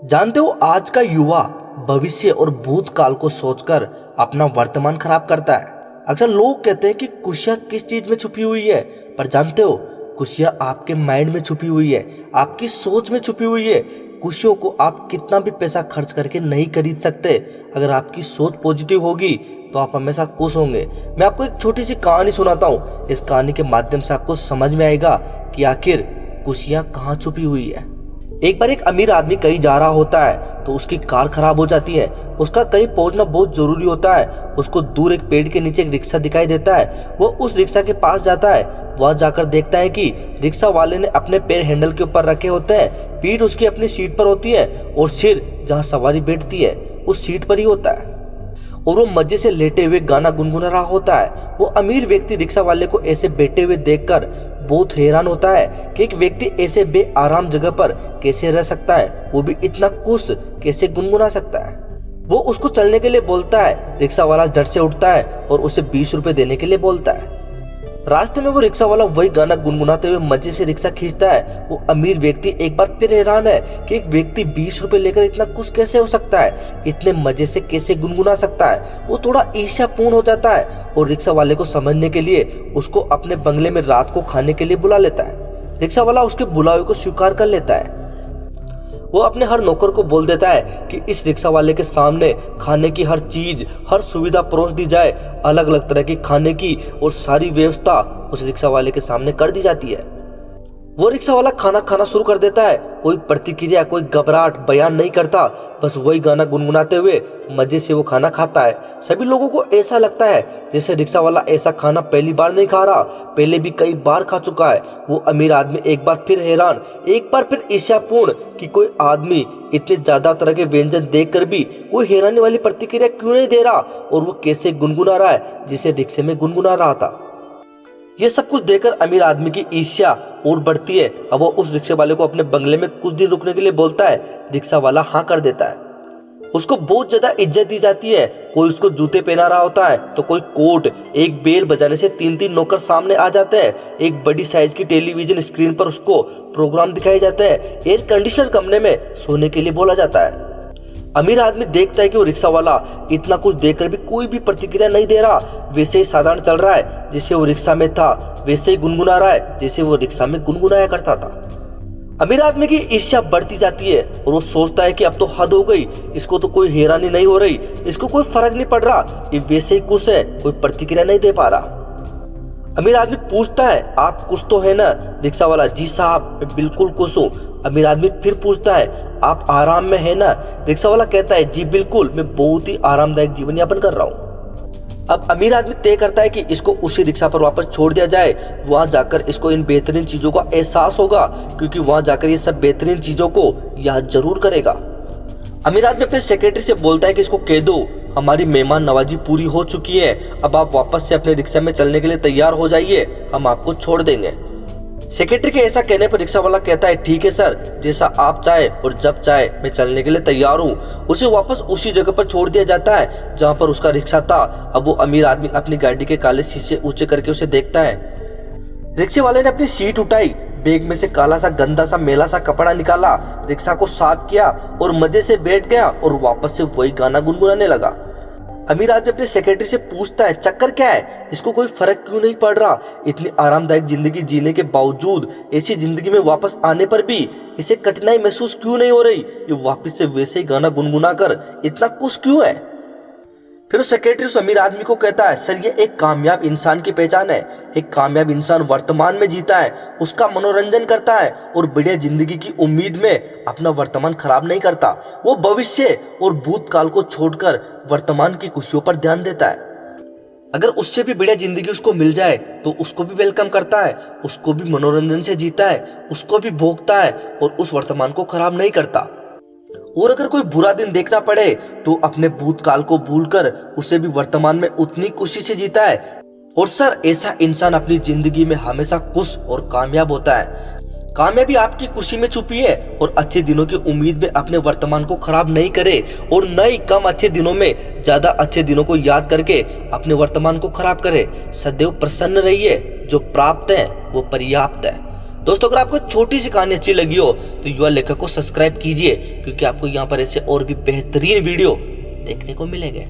जानते हो आज का युवा भविष्य और भूतकाल को सोचकर अपना वर्तमान खराब करता है। अक्सर लोग कहते हैं कि खुशियाँ किस चीज में छुपी हुई है, पर जानते हो खुशियाँ आपके माइंड में छुपी हुई है, आपकी सोच में छुपी हुई है। खुशियों को आप कितना भी पैसा खर्च करके नहीं खरीद सकते। अगर आपकी सोच पॉजिटिव होगी तो आप हमेशा खुश होंगे। मैं आपको एक छोटी सी कहानी सुनाता हूँ। इस कहानी के माध्यम से आपको समझ में आएगा कि आखिर खुशियाँ कहाँ छुपी हुई है। एक बार एक अमीर आदमी कहीं जा रहा होता है तो उसकी कार खराब हो जाती है। उसका कहीं पहुंचना बहुत जरूरी होता है। उसको दूर एक पेड़ के नीचे एक रिक्शा दिखाई देता है। वो उस रिक्शा के पास जाता है। वह जाकर देखता है कि रिक्शा वाले ने अपने पैर हैंडल के ऊपर रखे होते हैं, पीठ उसकी अपनी सीट पर होती है और सिर जहाँ सवारी बैठती है उस सीट पर ही होता है, और वो मजे से लेटे हुए गाना गुनगुना रहा होता है। वो अमीर व्यक्ति रिक्शा वाले को ऐसे बैठे हुए देखकर बहुत हैरान होता है कि एक व्यक्ति ऐसे बेआराम जगह पर कैसे रह सकता है, वो भी इतना खुश कैसे गुनगुना सकता है। वो उसको चलने के लिए बोलता है। रिक्शा वाला झट से उठता है और उसे 20 रुपए देने के लिए बोलता है। रास्ते में वो रिक्शा वाला वही गाना गुनगुनाते हुए मजे से रिक्शा खींचता है। वो अमीर व्यक्ति एक बार फिर हैरान है कि एक व्यक्ति 20 रुपए लेकर इतना खुश कैसे हो सकता है, इतने मजे से कैसे गुनगुना सकता है। वो थोड़ा ईर्ष्यापूर्ण हो जाता है और रिक्शा वाले को समझने के लिए उसको अपने बंगले में रात को खाने के लिए बुला लेता है। रिक्शा वाला उसके बुलावे को स्वीकार कर लेता है। वो अपने हर नौकर को बोल देता है कि इस रिक्शा वाले के सामने खाने की हर चीज, हर सुविधा परोस दी जाए। अलग अलग तरह की खाने की और सारी व्यवस्था उस रिक्शा वाले के सामने कर दी जाती है। वो रिक्शा वाला खाना खाना शुरू कर देता है। कोई प्रतिक्रिया, कोई घबराहट बयान नहीं करता, बस वही गाना गुनगुनाते हुए मजे से वो खाना खाता है। सभी लोगों को ऐसा लगता है जैसे रिक्शा वाला ऐसा खाना पहली बार नहीं खा रहा, पहले भी कई बार खा चुका है। वो अमीर आदमी एक बार फिर हैरान, एक बार फिर ईर्ष्यापूर्ण कि कोई आदमी इतने ज्यादा तरह के व्यंजन देखकर भी कोई हैरानी वाली प्रतिक्रिया क्यों नहीं दे रहा, और वो कैसे गुनगुना रहा है जिसे रिक्शे में गुनगुना रहा था। ये सब कुछ देखकर अमीर आदमी की ईर्ष्या और बढ़ती है। अब वो उस रिक्शे वाले को अपने बंगले में कुछ दिन रुकने के लिए बोलता है। रिक्शा वाला हाँ कर देता है। उसको बहुत ज्यादा इज्जत दी जाती है। कोई उसको जूते पहना रहा होता है तो कोई कोट। एक बेल बजाने से 3-3 नौकर सामने आ जाते हैं। एक बड़ी साइज की टेलीविजन स्क्रीन पर उसको प्रोग्राम दिखाए जाते हैं। एयर कंडीशनर कमरे में सोने के लिए बोला जाता है। अमीर आदमी देखता है कि वो रिक्शा वाला इतना कुछ देखकर भी कोई भी प्रतिक्रिया नहीं दे रहा, वैसे ही साधारण चल रहा है जैसे वो रिक्शा में था, वैसे ही गुनगुना रहा है जैसे वो रिक्शा में गुनगुनाया करता था। अमीर आदमी की ईर्ष्या बढ़ती जाती है और वो सोचता है कि अब तो हद हो गई, इसको तो कोई हैरानी नहीं हो रही, इसको कोई फर्क नहीं पड़ रहा, ये वैसे ही खुश है, कोई प्रतिक्रिया नहीं दे पा रहा। अमीर आदमी पूछता है, आप खुश तो है ना? रिक्शा वाला, जी साहब मैं बिल्कुल खुश हूँ। अमीर आदमी फिर पूछता है, आप आराम में है ना? रिक्शा वाला कहता है, जी बिल्कुल, मैं बहुत ही आरामदायक जीवन यापन कर रहा हूँ। अब अमीर आदमी तय करता है कि इसको उसी रिक्शा पर वापस छोड़ दिया जाए। वहां जाकर इसको इन बेहतरीन चीजों का एहसास होगा, क्योंकि वहां जाकर ये सब बेहतरीन चीजों को याद जरूर करेगा। अमीर आदमी अपने सेक्रेटरी से बोलता है कि इसको कह दो हमारी मेहमान नवाजी पूरी हो चुकी है, अब आप वापस से अपने रिक्शा में चलने के लिए तैयार हो जाइए, हम आपको छोड़ देंगे। सेक्रेटरी के ऐसा कहने पर रिक्शा वाला कहता है, ठीक है सर, जैसा आप चाहे और जब चाहे मैं चलने के लिए तैयार हूँ। उसे वापस उसी जगह पर छोड़ दिया जाता है जहाँ पर उसका रिक्शा था। अब वो अमीर आदमी अपनी गाड़ी के काले शीशे ऊंचे करके उसे देखता है। रिक्शे वाले ने अपनी सीट उठाई, बैग में से काला सा गंदा सा मैला सा कपड़ा निकाला, रिक्शा को साफ किया और मजे से बैठ गया और वापस से वही गाना गुनगुनाने लगा। अमीर आदमी अपने सेक्रेटरी से पूछता है, चक्कर क्या है, इसको कोई फर्क क्यों नहीं पड़ रहा? इतनी आरामदायक जिंदगी जीने के बावजूद ऐसी जिंदगी में वापस आने पर भी इसे कठिनाई महसूस क्यों नहीं हो रही? ये वापस से वैसे ही गाना गुनगुना कर इतना खुश क्यों है? फिर सेक्रेटरी उस अमीर आदमी को कहता है, सर ये एक कामयाब इंसान की पहचान है। एक कामयाब इंसान वर्तमान में जीता है, उसका मनोरंजन करता है और बढ़िया जिंदगी की उम्मीद में अपना वर्तमान खराब नहीं करता। वो भविष्य और भूतकाल को छोड़कर वर्तमान की खुशियों पर ध्यान देता है। अगर उससे भी बढ़िया जिंदगी उसको मिल जाए तो उसको भी वेलकम करता है, उसको भी मनोरंजन से जीता है, उसको भी भोगता है और उस वर्तमान को खराब नहीं करता। और अगर कोई बुरा दिन देखना पड़े तो अपने भूतकाल को भूलकर उसे भी वर्तमान में उतनी खुशी से जीता है। और सर ऐसा इंसान अपनी जिंदगी में हमेशा खुश और कामयाब होता है। कामयाबी आपकी खुशी में छुपी है और अच्छे दिनों की उम्मीद में अपने वर्तमान को खराब नहीं करे और न ही कम अच्छे दिनों में ज्यादा अच्छे दिनों को याद करके अपने वर्तमान को खराब करे। सदैव प्रसन्न रहिए, जो प्राप्त है वो पर्याप्त है। दोस्तों अगर आपको छोटी सी कहानी अच्छी लगी हो तो युवा लेखक को सब्सक्राइब कीजिए, क्योंकि आपको यहाँ पर ऐसे और भी बेहतरीन वीडियो देखने को मिलेंगे।